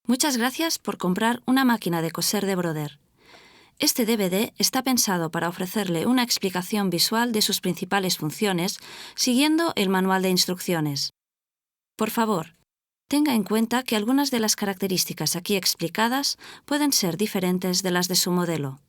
Muchas gracias por comprar una máquina de coser de Brother. Este DVD está pensado para ofrecerle una explicación visual de sus principales funciones siguiendo el manual de instrucciones. Por favor, tenga en cuenta que algunas de las características aquí explicadas pueden ser diferentes de las de su modelo.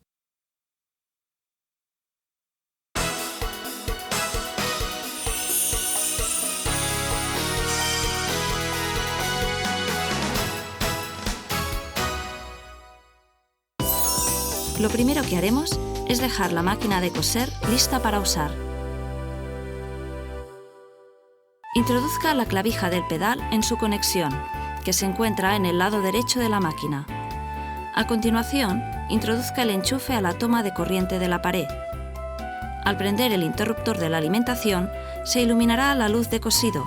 Lo primero que haremos es dejar la máquina de coser lista para usar. Introduzca la clavija del pedal en su conexión, que se encuentra en el lado derecho de la máquina. A continuación, introduzca el enchufe a la toma de corriente de la pared. Al prender el interruptor de la alimentación, se iluminará la luz de cosido,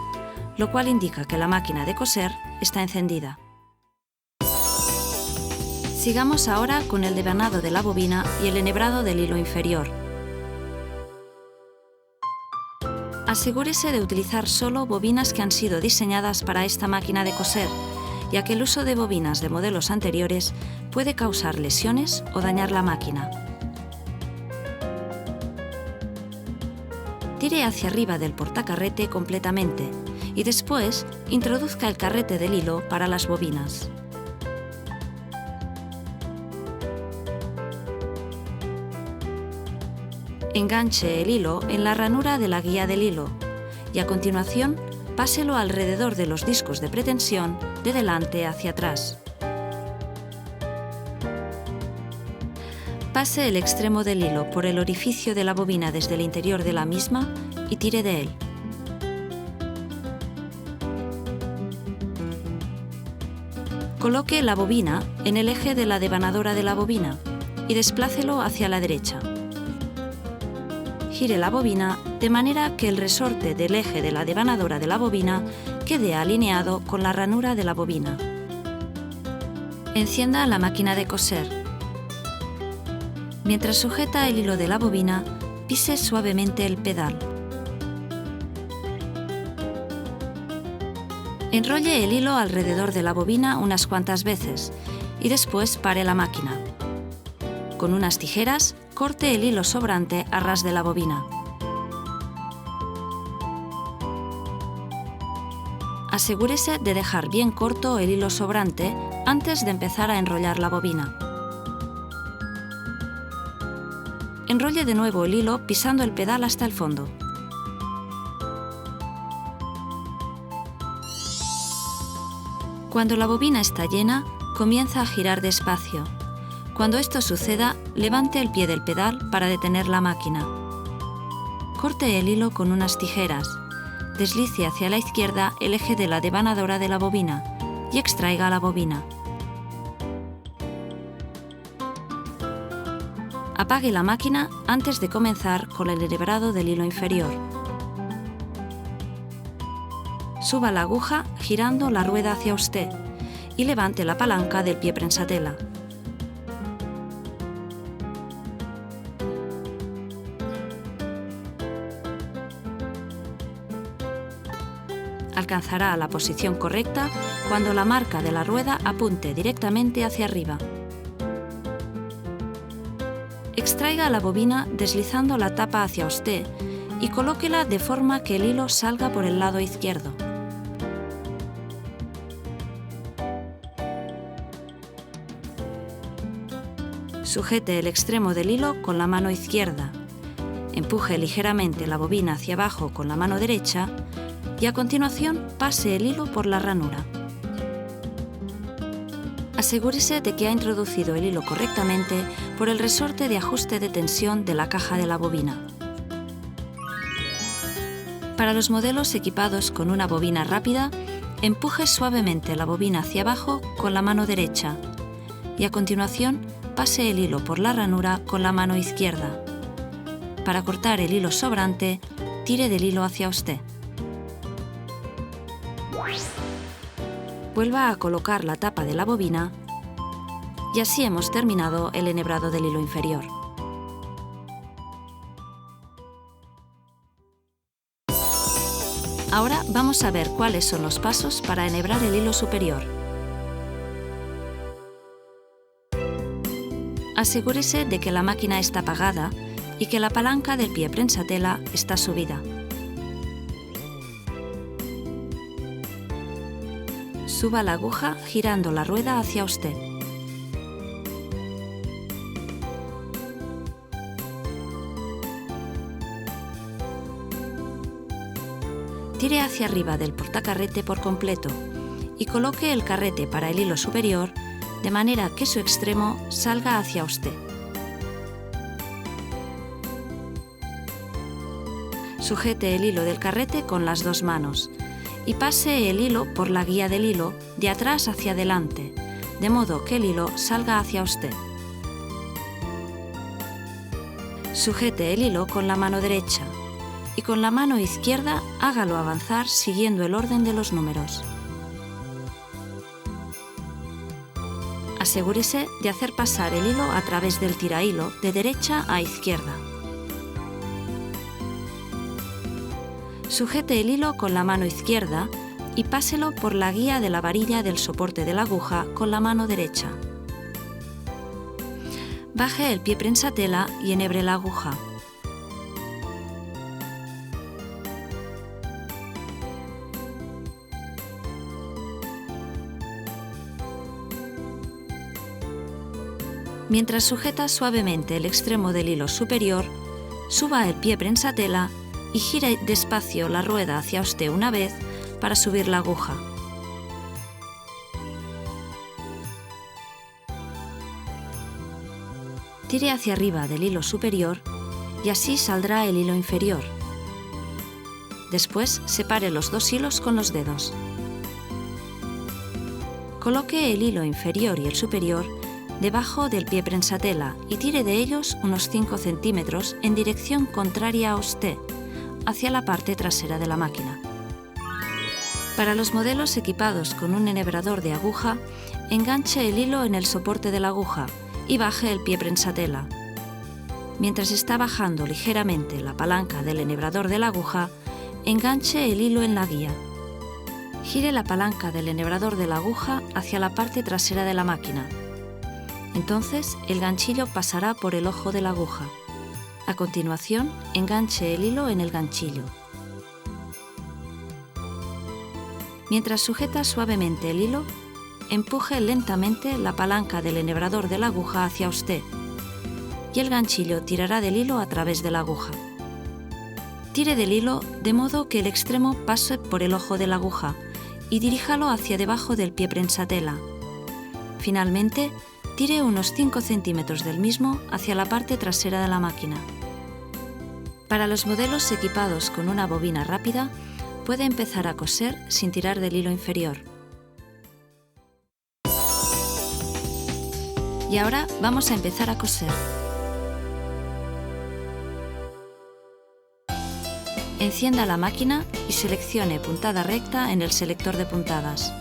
lo cual indica que la máquina de coser está encendida. Sigamos ahora con el devanado de la bobina y el enhebrado del hilo inferior. Asegúrese de utilizar solo bobinas que han sido diseñadas para esta máquina de coser, ya que el uso de bobinas de modelos anteriores puede causar lesiones o dañar la máquina. Tire hacia arriba del portacarrete completamente y después introduzca el carrete del hilo para las bobinas. Enganche el hilo en la ranura de la guía del hilo y a continuación páselo alrededor de los discos de pretensión de delante hacia atrás. Pase el extremo del hilo por el orificio de la bobina desde el interior de la misma y tire de él. Coloque la bobina en el eje de la devanadora de la bobina y desplácelo hacia la derecha. Gire la bobina de manera que el resorte del eje de la devanadora de la bobina quede alineado con la ranura de la bobina. Encienda la máquina de coser. Mientras sujeta el hilo de la bobina, pise suavemente el pedal. Enrolle el hilo alrededor de la bobina unas cuantas veces y después pare la máquina. Con unas tijeras, corte el hilo sobrante a ras de la bobina. Asegúrese de dejar bien corto el hilo sobrante antes de empezar a enrollar la bobina. Enrolle de nuevo el hilo pisando el pedal hasta el fondo. Cuando la bobina está llena, comienza a girar despacio. Cuando esto suceda, levante el pie del pedal para detener la máquina. Corte el hilo con unas tijeras. Deslice hacia la izquierda el eje de la devanadora de la bobina y extraiga la bobina. Apague la máquina antes de comenzar con el enhebrado del hilo inferior. Suba la aguja girando la rueda hacia usted y levante la palanca del pie prensatela. Alcanzará la posición correcta cuando la marca de la rueda apunte directamente hacia arriba. Extraiga la bobina deslizando la tapa hacia usted y colóquela de forma que el hilo salga por el lado izquierdo. Sujete el extremo del hilo con la mano izquierda. Empuje ligeramente la bobina hacia abajo con la mano derecha y a continuación pase el hilo por la ranura. Asegúrese de que ha introducido el hilo correctamente por el resorte de ajuste de tensión de la caja de la bobina. Para los modelos equipados con una bobina rápida, empuje suavemente la bobina hacia abajo con la mano derecha y a continuación pase el hilo por la ranura con la mano izquierda. Para cortar el hilo sobrante, tire del hilo hacia usted. Vuelva a colocar la tapa de la bobina y así hemos terminado el enhebrado del hilo inferior. Ahora vamos a ver cuáles son los pasos para enhebrar el hilo superior. Asegúrese de que la máquina está apagada y que la palanca del pie prensatela está subida. Suba la aguja girando la rueda hacia usted. Tire hacia arriba del portacarrete por completo y coloque el carrete para el hilo superior de manera que su extremo salga hacia usted. Sujete el hilo del carrete con las dos manos y pase el hilo por la guía del hilo de atrás hacia adelante, de modo que el hilo salga hacia usted. Sujete el hilo con la mano derecha y con la mano izquierda hágalo avanzar siguiendo el orden de los números. Asegúrese de hacer pasar el hilo a través del tirahilo de derecha a izquierda. Sujete el hilo con la mano izquierda y páselo por la guía de la varilla del soporte de la aguja con la mano derecha. Baje el pie prensatela y enhebre la aguja. Mientras sujeta suavemente el extremo del hilo superior, suba el pie prensatela y gire despacio la rueda hacia usted una vez para subir la aguja. Tire hacia arriba del hilo superior y así saldrá el hilo inferior. Después separe los dos hilos con los dedos. Coloque el hilo inferior y el superior debajo del pie prensatela y tire de ellos unos 5 centímetros en dirección contraria a usted, hacia la parte trasera de la máquina. Para los modelos equipados con un enhebrador de aguja, enganche el hilo en el soporte de la aguja y baje el pie prensatela. Mientras está bajando ligeramente la palanca del enhebrador de la aguja, enganche el hilo en la guía. Gire la palanca del enhebrador de la aguja hacia la parte trasera de la máquina. Entonces, el ganchillo pasará por el ojo de la aguja. A continuación, enganche el hilo en el ganchillo. Mientras sujeta suavemente el hilo, empuje lentamente la palanca del enhebrador de la aguja hacia usted y el ganchillo tirará del hilo a través de la aguja. Tire del hilo de modo que el extremo pase por el ojo de la aguja y diríjalo hacia debajo del pie prensatela. Finalmente, tire unos 5 centímetros del mismo hacia la parte trasera de la máquina. Para los modelos equipados con una bobina rápida, puede empezar a coser sin tirar del hilo inferior. Y ahora vamos a empezar a coser. Encienda la máquina y seleccione puntada recta en el selector de puntadas.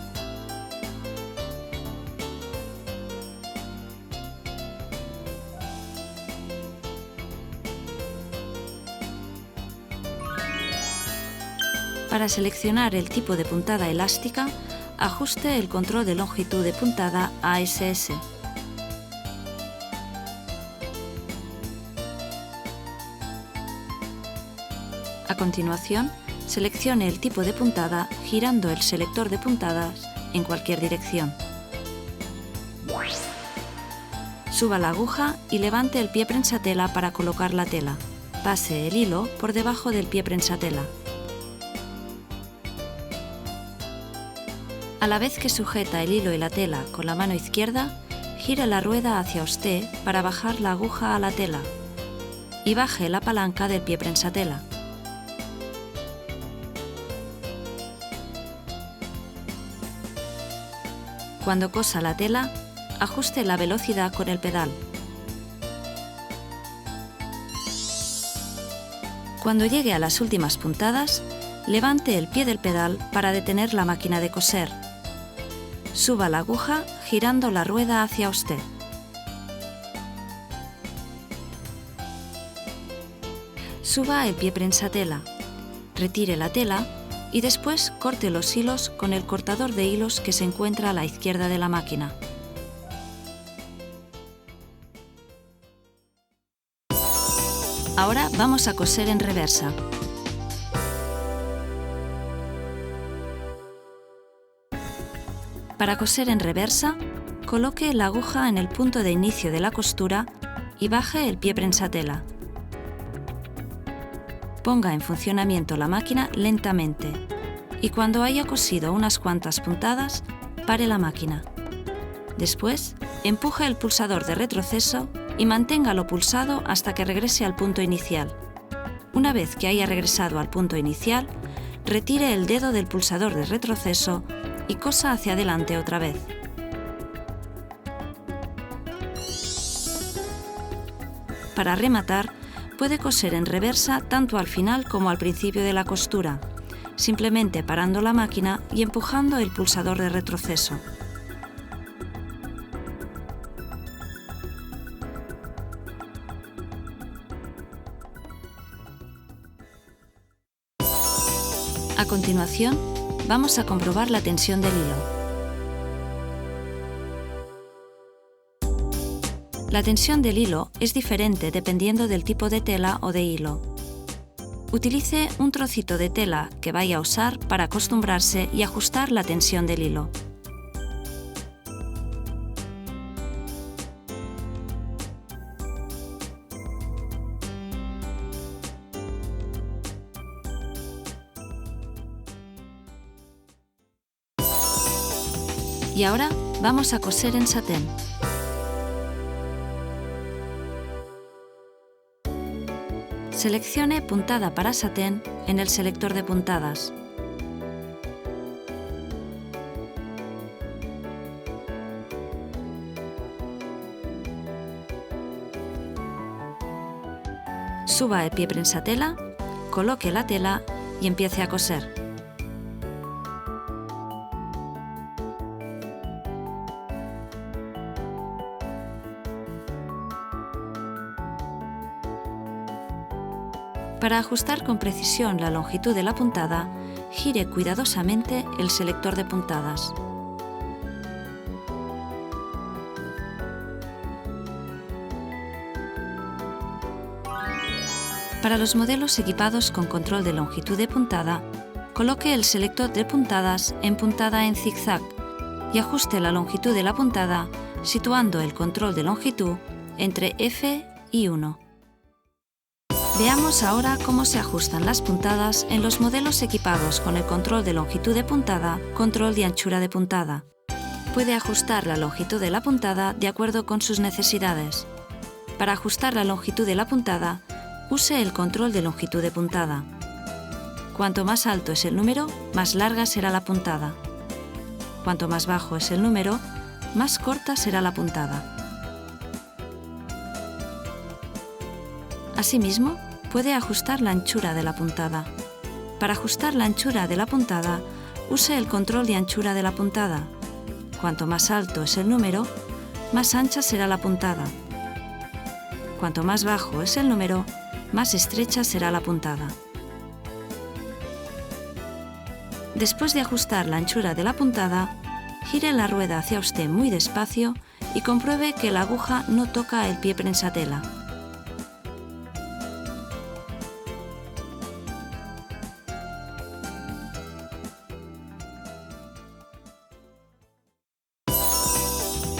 Para seleccionar el tipo de puntada elástica, ajuste el control de longitud de puntada a ASS. A continuación, seleccione el tipo de puntada girando el selector de puntadas en cualquier dirección. Suba la aguja y levante el pie prensatela para colocar la tela. Pase el hilo por debajo del pie prensatela. A la vez que sujeta el hilo y la tela con la mano izquierda, gira la rueda hacia usted para bajar la aguja a la tela y baje la palanca del pie prensatela. Cuando cosa la tela, ajuste la velocidad con el pedal. Cuando llegue a las últimas puntadas, levante el pie del pedal para detener la máquina de coser. Suba la aguja girando la rueda hacia usted. Suba el pie prensatela, retire la tela y después corte los hilos con el cortador de hilos que se encuentra a la izquierda de la máquina. Ahora vamos a coser en reversa. Para coser en reversa, coloque la aguja en el punto de inicio de la costura y baje el pie prensatela. Ponga en funcionamiento la máquina lentamente y cuando haya cosido unas cuantas puntadas, pare la máquina. Después, empuje el pulsador de retroceso y manténgalo pulsado hasta que regrese al punto inicial. Una vez que haya regresado al punto inicial, retire el dedo del pulsador de retroceso y cosa hacia adelante otra vez. Para rematar, puede coser en reversa tanto al final como al principio de la costura, simplemente parando la máquina y empujando el pulsador de retroceso. A continuación, vamos a comprobar la tensión del hilo. La tensión del hilo es diferente dependiendo del tipo de tela o de hilo. Utilice un trocito de tela que vaya a usar para acostumbrarse y ajustar la tensión del hilo. Y ahora vamos a coser en satén. Seleccione puntada para satén en el selector de puntadas. Suba el pie prensatela, coloque la tela y empiece a coser. Para ajustar con precisión la longitud de la puntada, gire cuidadosamente el selector de puntadas. Para los modelos equipados con control de longitud de puntada, coloque el selector de puntadas en puntada en zigzag y ajuste la longitud de la puntada situando el control de longitud entre F y 1. Veamos ahora cómo se ajustan las puntadas en los modelos equipados con el control de longitud de puntada, control de anchura de puntada. Puede ajustar la longitud de la puntada de acuerdo con sus necesidades. Para ajustar la longitud de la puntada, use el control de longitud de puntada. Cuanto más alto es el número, más larga será la puntada. Cuanto más bajo es el número, más corta será la puntada. Asimismo, puede ajustar la anchura de la puntada. Para ajustar la anchura de la puntada, use el control de anchura de la puntada. Cuanto más alto es el número, más ancha será la puntada. Cuanto más bajo es el número, más estrecha será la puntada. Después de ajustar la anchura de la puntada, gire la rueda hacia usted muy despacio y compruebe que la aguja no toca el pie prensatela.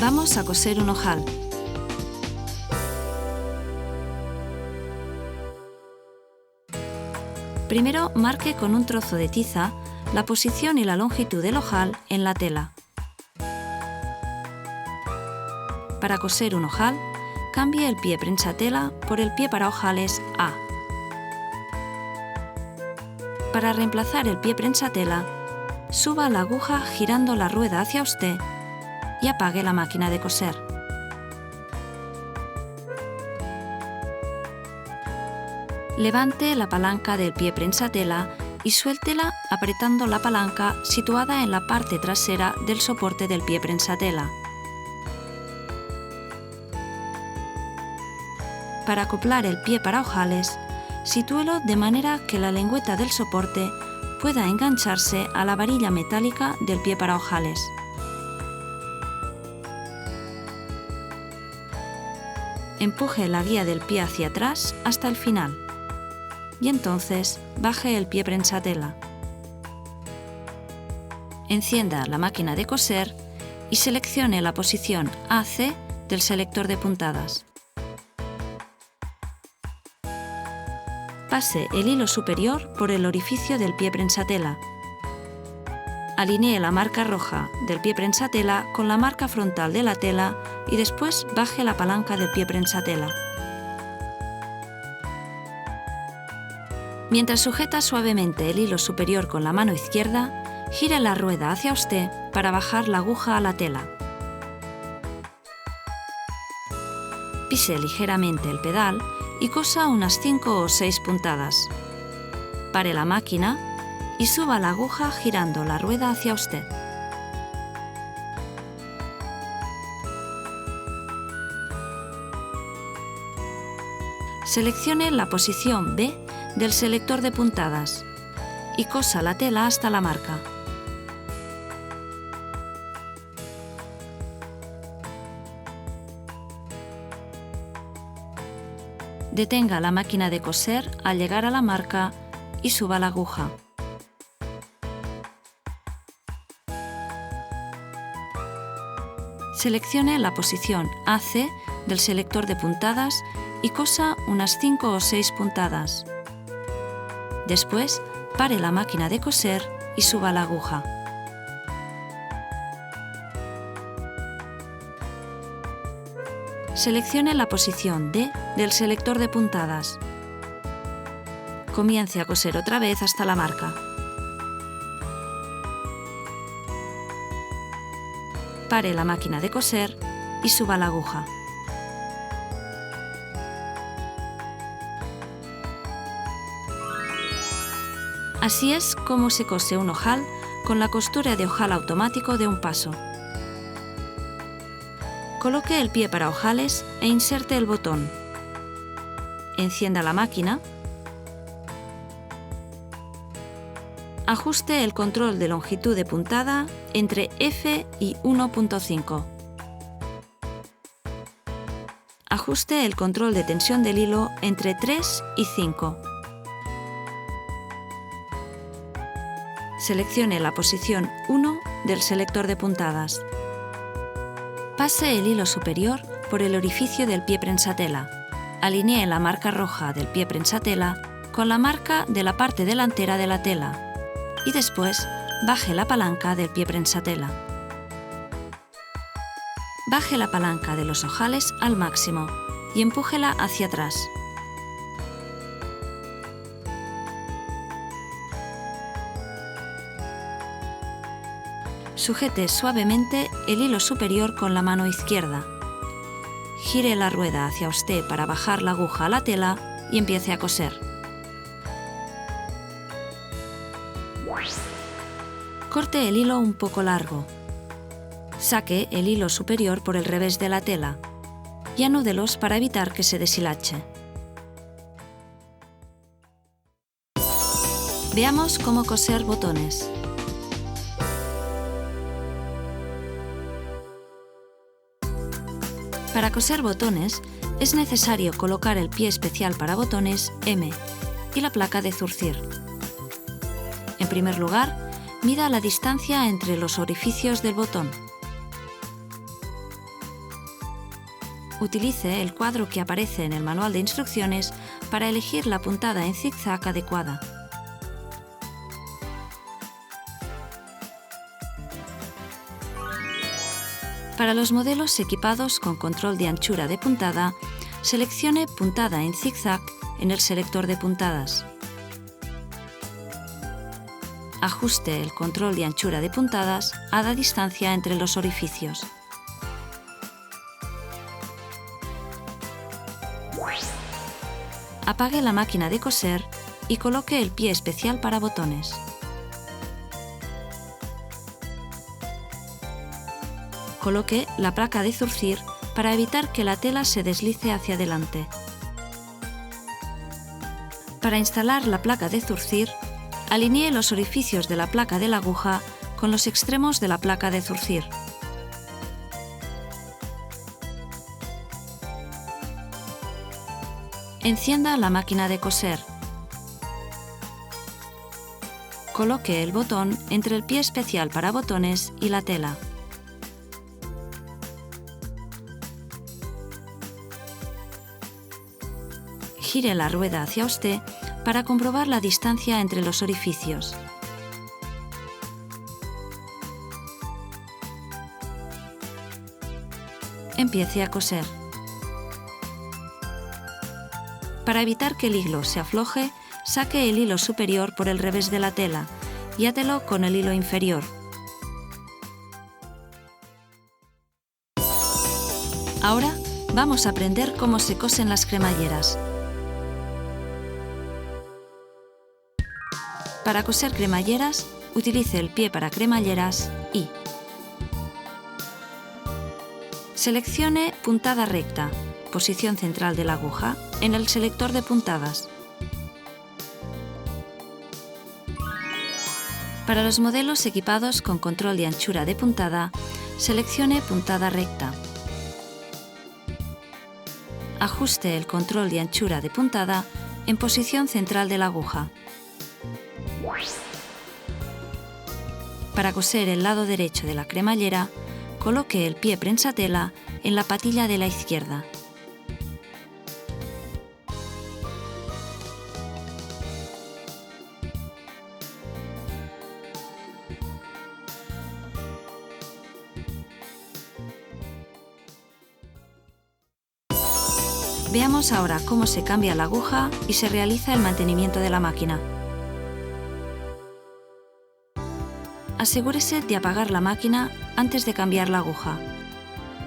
Vamos a coser un ojal. Primero marque con un trozo de tiza la posición y la longitud del ojal en la tela. Para coser un ojal, cambie el pie prensatela por el pie para ojales A. Para reemplazar el pie prensatela, suba la aguja girando la rueda hacia usted y apague la máquina de coser. Levante la palanca del pie prensatela y suéltela apretando la palanca situada en la parte trasera del soporte del pie prensatela. Para acoplar el pie para ojales, sitúelo de manera que la lengüeta del soporte pueda engancharse a la varilla metálica del pie para ojales. empuje la guía del pie hacia atrás hasta el final y entonces baje el pie prensatela. Encienda la máquina de coser y seleccione la posición AC del selector de puntadas. Pase el hilo superior por el orificio del pie prensatela. Alinee la marca roja del pie prensatela con la marca frontal de la tela y después baje la palanca del pie prensatela. Mientras sujeta suavemente el hilo superior con la mano izquierda, gire la rueda hacia usted para bajar la aguja a la tela. Pise ligeramente el pedal y cosa unas 5 o 6 puntadas. Pare la máquina y suba la aguja girando la rueda hacia usted. Seleccione la posición B del selector de puntadas y cosa la tela hasta la marca. Detenga la máquina de coser al llegar a la marca y suba la aguja. Seleccione la posición AC del selector de puntadas y cosa unas 5 o 6 puntadas. Después, pare la máquina de coser y suba la aguja. Seleccione la posición D del selector de puntadas. Comience a coser otra vez hasta la marca. Pare la máquina de coser y suba la aguja. Así es como se cose un ojal con la costura de ojal automático de un paso. Coloque el pie para ojales e inserte el botón. Encienda la máquina. Ajuste el control de longitud de puntada entre F y 1.5. Ajuste el control de tensión del hilo entre 3 y 5. Seleccione la posición 1 del selector de puntadas. Pase el hilo superior por el orificio del pie prensatela. Alinee la marca roja del pie prensatela con la marca de la parte delantera de la tela y después baje la palanca del pie prensatela. Baje la palanca de los ojales al máximo y empújela hacia atrás. Sujete suavemente el hilo superior con la mano izquierda. Gire la rueda hacia usted para bajar la aguja a la tela y empiece a coser. Corte el hilo un poco largo. Saque el hilo superior por el revés de la tela y anúdelos para evitar que se deshilache. Veamos cómo coser botones. Para coser botones es necesario colocar el pie especial para botones M y la placa de zurcir. En primer lugar, mida la distancia entre los orificios del botón. Utilice el cuadro que aparece en el manual de instrucciones para elegir la puntada en zigzag adecuada. Para los modelos equipados con control de anchura de puntada, seleccione puntada en zigzag en el selector de puntadas. Ajuste el control de anchura de puntadas a la distancia entre los orificios. Apague la máquina de coser y coloque el pie especial para botones. Coloque la placa de zurcir para evitar que la tela se deslice hacia adelante. Para instalar la placa de zurcir, alinee los orificios de la placa de la aguja con los extremos de la placa de zurcir. Encienda la máquina de coser. Coloque el botón entre el pie especial para botones y la tela. Gire la rueda hacia usted para comprobar la distancia entre los orificios. Empiece a coser. Para evitar que el hilo se afloje, saque el hilo superior por el revés de la tela y átelo con el hilo inferior. Ahora vamos a aprender cómo se cosen las cremalleras. Para coser cremalleras, utilice el pie para cremalleras y seleccione puntada recta, posición central de la aguja, en el selector de puntadas. Para los modelos equipados con control de anchura de puntada, seleccione puntada recta. Ajuste el control de anchura de puntada en posición central de la aguja. Para coser el lado derecho de la cremallera, coloque el pie prensatela en la patilla de la izquierda. Veamos ahora cómo se cambia la aguja y se realiza el mantenimiento de la máquina. Asegúrese de apagar la máquina antes de cambiar la aguja.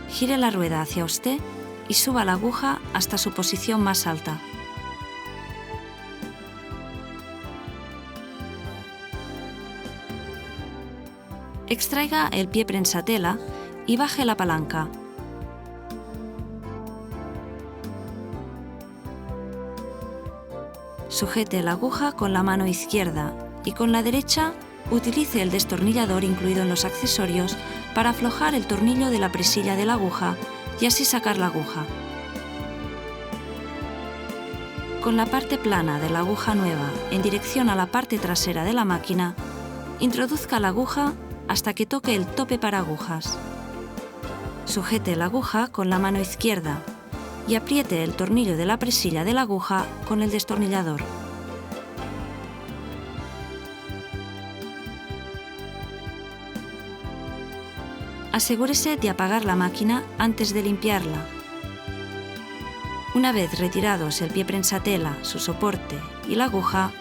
Gire la rueda hacia usted y suba la aguja hasta su posición más alta. Extraiga el pie prensatela y baje la palanca. Sujete la aguja con la mano izquierda y con la derecha utilice el destornillador incluido en los accesorios para aflojar el tornillo de la presilla de la aguja y así sacar la aguja. Con la parte plana de la aguja nueva en dirección a la parte trasera de la máquina, introduzca la aguja hasta que toque el tope para agujas. Sujete la aguja con la mano izquierda y apriete el tornillo de la presilla de la aguja con el destornillador. Asegúrese de apagar la máquina antes de limpiarla. Una vez retirados el pie prensatela, su soporte y la aguja,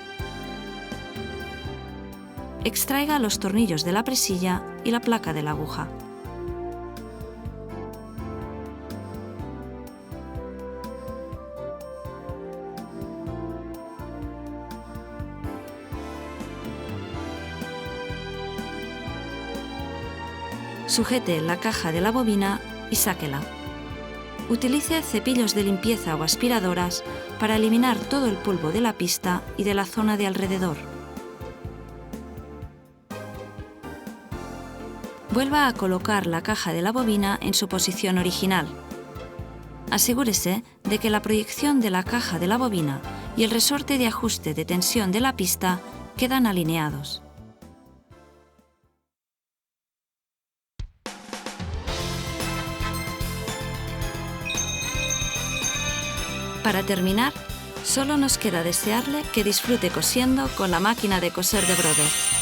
extraiga los tornillos de la presilla y la placa de la aguja. Sujete la caja de la bobina y sáquela. Utilice cepillos de limpieza o aspiradoras para eliminar todo el polvo de la pista y de la zona de alrededor. Vuelva a colocar la caja de la bobina en su posición original. Asegúrese de que la proyección de la caja de la bobina y el resorte de ajuste de tensión de la pista quedan alineados. Para terminar, solo nos queda desearle que disfrute cosiendo con la máquina de coser de Brother.